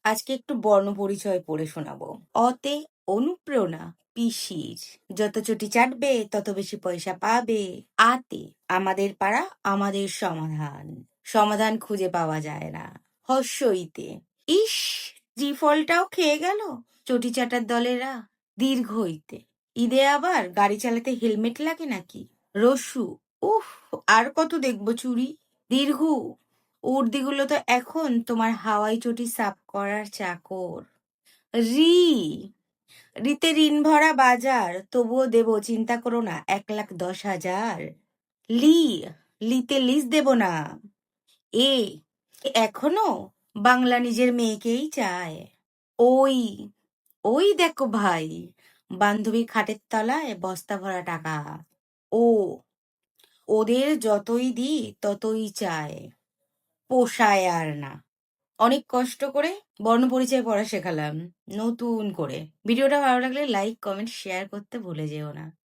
আজকে একটু বর্ণপরিচয় পড়ে শোনাবো। অতে অনুপ্রেরণা, পিসির। যত চটি চাটবে তত বেশি পয়সা পাবে। আতে আমাদের পাড়া, আমাদের সমাধান। সমাধান খুঁজে পাওয়া যায় না। হর্ষইতে ইস, ত্রিফলটাও খেয়ে গেল চটি চাটার দলেরা। দীর্ঘইতে ঈদে আবার গাড়ি চালাতে হেলমেট লাগে নাকি। রসু উফ, আর কত দেখবো চুরি। দীর্ঘ উর্দিগুলো তো এখন তোমার হাওয়াই চটি সাফ করার চাকর। রি রিতে ঋণ ভরা বাজার, তবুও দেব চিন্তা করো না 1,10,000। লি লিতে লিজ দেব না। এ এখনো বাংলা নিজের মেয়েকেই চায়। ওই ওই দেখো ভাই, বান্ধবীর খাটের তলায় বস্তা ভরা টাকা। ও ওদের যতই দিই ততই চায়, পোষায় আর না। অনেক কষ্ট করে বর্ণপরিচয় পড়া শেখালাম নতুন করে। ভিডিওটা ভালো লাগলে লাইক, কমেন্ট, শেয়ার করতে ভুলে যেও না।